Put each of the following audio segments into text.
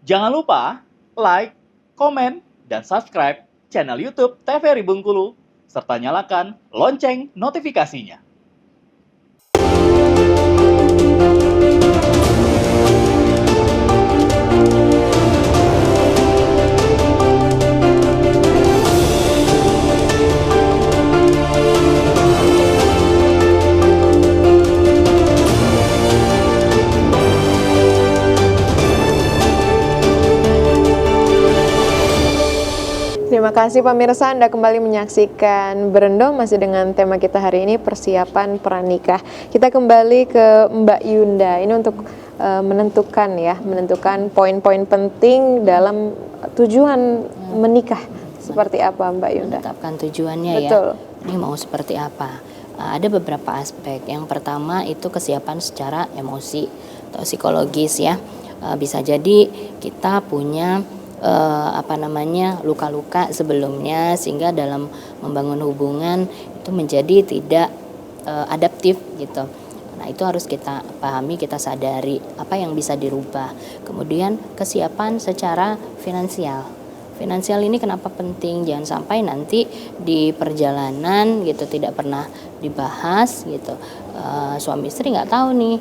Jangan lupa like, komen, dan subscribe channel YouTube TVRI Bengkulu, serta nyalakan lonceng notifikasinya. Terima kasih pemirsa, Anda kembali menyaksikan Berendom masih dengan tema kita hari ini persiapan pranikah. Kita kembali ke Mbak Yunda. Ini untuk menentukan poin-poin penting dalam tujuan menikah. Seperti apa Mbak Yunda? Menetapkan tujuannya. Betul. Ya. Ini mau seperti apa? Ada beberapa aspek. Yang pertama itu kesiapan secara emosi atau psikologis ya. Bisa jadi kita punya luka-luka sebelumnya sehingga dalam membangun hubungan itu menjadi tidak adaptif gitu. Nah, itu harus kita pahami, kita sadari apa yang bisa dirubah. Kemudian kesiapan secara finansial. Finansial ini kenapa penting? Jangan sampai nanti di perjalanan gitu tidak pernah dibahas gitu. Suami istri nggak tahu nih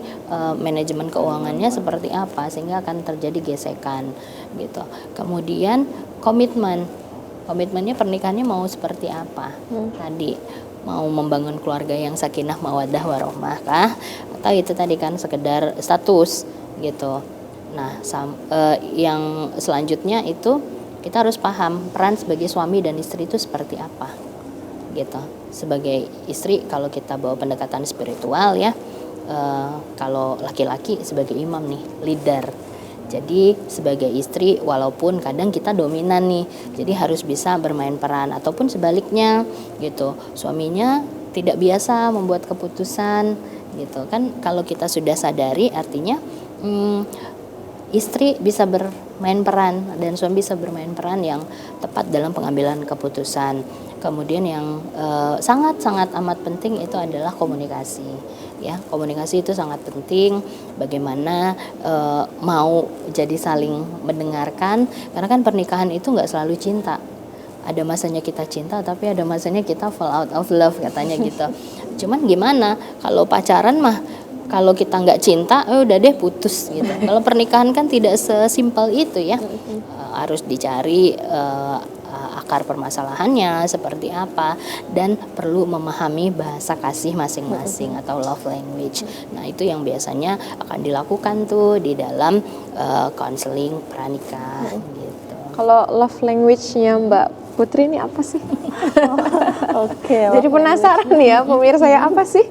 manajemen keuangannya seperti apa sehingga akan terjadi gesekan gitu. Kemudian komitmennya pernikahannya mau seperti apa? Tadi mau membangun keluarga yang sakinah mawaddah warohmah kah? Atau itu tadi kan sekedar status gitu. Nah, yang selanjutnya itu kita harus paham peran sebagai suami dan istri itu seperti apa gitu. Sebagai istri kalau kita bawa pendekatan spiritual ya, kalau laki-laki sebagai imam nih, leader. Jadi sebagai istri walaupun kadang kita dominan nih, jadi harus bisa bermain peran ataupun sebaliknya gitu. Suaminya tidak biasa membuat keputusan gitu kan. Kalau kita sudah sadari artinya istri bisa bermain peran dan suami bisa bermain peran yang tepat dalam pengambilan keputusan. Kemudian yang sangat-sangat amat penting itu adalah komunikasi. Ya, komunikasi itu sangat penting. Bagaimana mau jadi saling mendengarkan, karena kan pernikahan itu nggak selalu cinta. Ada masanya kita cinta, tapi ada masanya kita fall out of love katanya gitu. Cuman gimana kalau pacaran mah? Kalau kita nggak cinta, udah deh putus gitu. Kalau pernikahan kan tidak sesimpel itu ya. Harus dicari akar permasalahannya seperti apa dan perlu memahami bahasa kasih masing-masing atau love language. Nah, itu yang biasanya akan dilakukan tuh di dalam counseling pranikah gitu. Kalau love language-nya Mbak Putri ini apa sih? Oke. Jadi penasaran nih ya pemirsa ya, apa sih?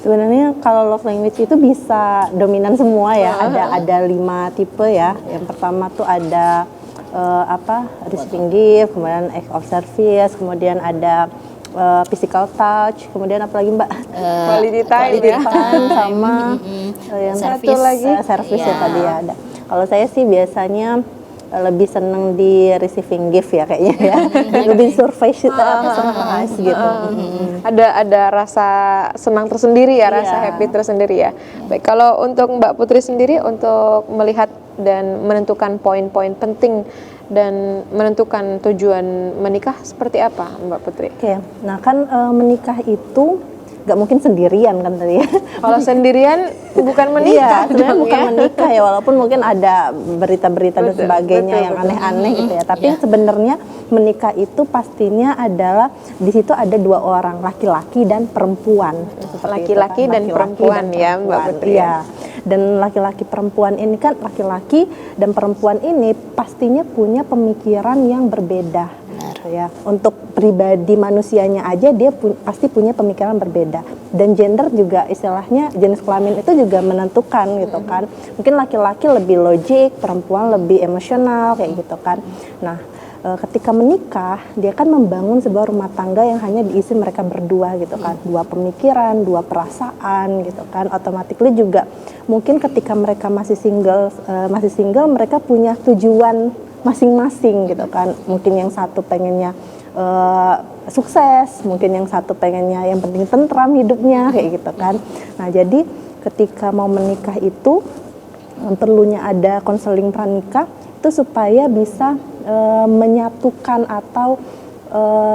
Sebenarnya kalau love language itu bisa dominan semua ya. Ada 5 tipe ya. Yang pertama tuh ada receiving gift, kemudian act of service, kemudian ada physical touch, kemudian apa lagi Mbak? Quality time sama yang service. satu lagi service ya tadi ya ada. Kalau saya sih biasanya lebih seneng di receiving gift ya kayaknya ya. Lebih surprise gitu. Ada rasa senang tersendiri ya, rasa happy tersendiri ya. Baik, kalau untuk Mbak Putri sendiri untuk melihat dan menentukan poin-poin penting dan menentukan tujuan menikah seperti apa Mbak Putri? Oke, nah kan menikah itu nggak mungkin sendirian kan tadi ya. Kalau sendirian bukan menikah. Iya, sebenarnya bukan menikah ya, walaupun mungkin ada berita-berita dan sebagainya yang aneh-aneh gitu ya. Tapi sebenarnya menikah itu pastinya adalah di situ ada 2 orang, laki-laki dan perempuan. Laki-laki dan perempuan ya Mbak Putri. Iya. Dan laki-laki perempuan ini kan laki-laki dan perempuan ini pastinya punya pemikiran yang berbeda. Ya, untuk pribadi manusianya aja dia pasti punya pemikiran berbeda, dan gender juga istilahnya jenis kelamin itu juga menentukan gitu kan. Mungkin laki-laki lebih logik, perempuan lebih emosional kayak gitu kan. Nah, ketika menikah dia kan membangun sebuah rumah tangga yang hanya diisi mereka berdua gitu kan, 2 pemikiran, 2 perasaan gitu kan. Otomatis juga mungkin ketika mereka masih single mereka punya tujuan masing-masing gitu kan. Mungkin yang satu pengennya sukses, mungkin yang satu pengennya yang penting tentram hidupnya kayak gitu kan. Nah, jadi ketika mau menikah itu perlunya ada konseling pranikah itu supaya bisa menyatukan atau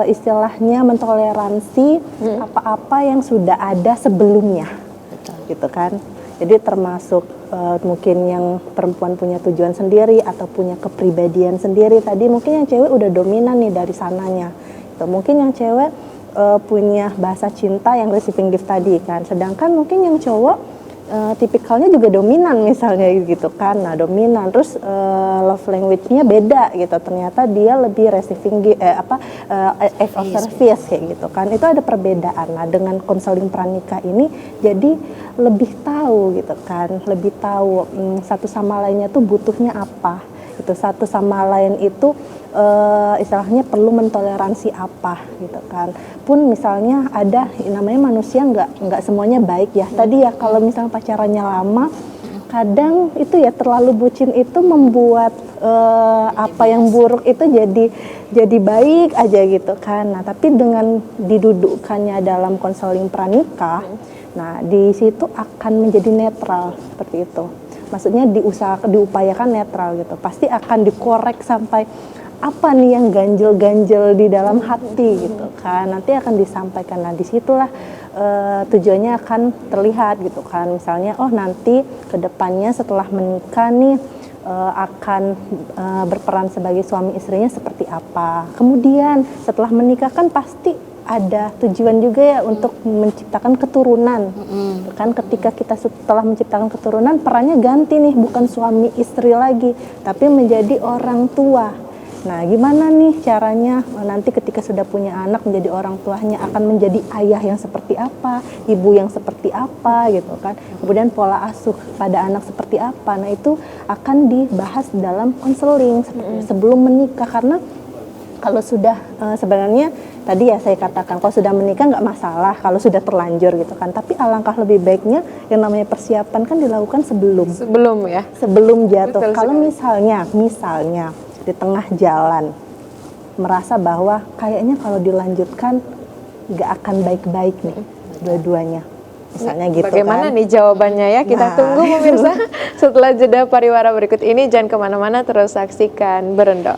istilahnya mentoleransi apa-apa yang sudah ada sebelumnya. Betul. Gitu kan. Jadi termasuk mungkin yang perempuan punya tujuan sendiri atau punya kepribadian sendiri. Tadi mungkin yang cewek udah dominan nih dari sananya. Itu mungkin yang cewek punya bahasa cinta yang receiving gift tadi kan. Sedangkan mungkin yang cowok tipikalnya juga dominan misalnya gitu kan. Nah, dominan terus love language-nya beda gitu. Ternyata dia lebih receiving act of service kayak gitu kan. Itu ada perbedaan. Nah, dengan konseling pranikah ini jadi lebih tahu gitu kan. Lebih tahu satu sama lainnya tuh butuhnya apa. Gitu. Satu sama lain itu istilahnya perlu mentoleransi apa gitu kan. Pun misalnya ada namanya manusia nggak semuanya baik ya. Tadi ya kalau misalnya pacarannya lama, kadang itu ya terlalu bucin itu membuat apa yang buruk itu jadi baik aja gitu kan. Nah, tapi dengan didudukkannya dalam konseling pranikah, nah di situ akan menjadi netral seperti itu. Maksudnya diupayakan netral gitu. Pasti akan dikorek sampai apa nih yang ganjel-ganjel di dalam hati gitu kan. Nanti akan disampaikan. Nah, disitulah tujuannya akan terlihat gitu kan. Misalnya, oh nanti kedepannya setelah menikah nih akan berperan sebagai suami istrinya seperti apa. Kemudian setelah menikah kan pasti ada tujuan juga ya untuk menciptakan keturunan. Kan ketika kita setelah menciptakan keturunan perannya ganti nih, bukan suami istri lagi, tapi menjadi orang tua. Nah, gimana nih caranya nanti ketika sudah punya anak menjadi orang tuanya akan menjadi ayah yang seperti apa, ibu yang seperti apa gitu kan. Kemudian pola asuh pada anak seperti apa. Nah, itu akan dibahas dalam konseling sebelum menikah, karena kalau sudah sebenarnya tadi ya saya katakan kalau sudah menikah nggak masalah kalau sudah terlanjur gitu kan, tapi alangkah lebih baiknya yang namanya persiapan kan dilakukan sebelum ya, sebelum jatuh. Betul Kalau sekali. misalnya di tengah jalan merasa bahwa kayaknya kalau dilanjutkan nggak akan baik-baik nih dua-duanya, misalnya gitu. Bagaimana kan nih jawabannya ya? Kita tunggu pemirsa setelah jeda pariwara berikut ini. Jangan kemana-mana, terus saksikan Berendok.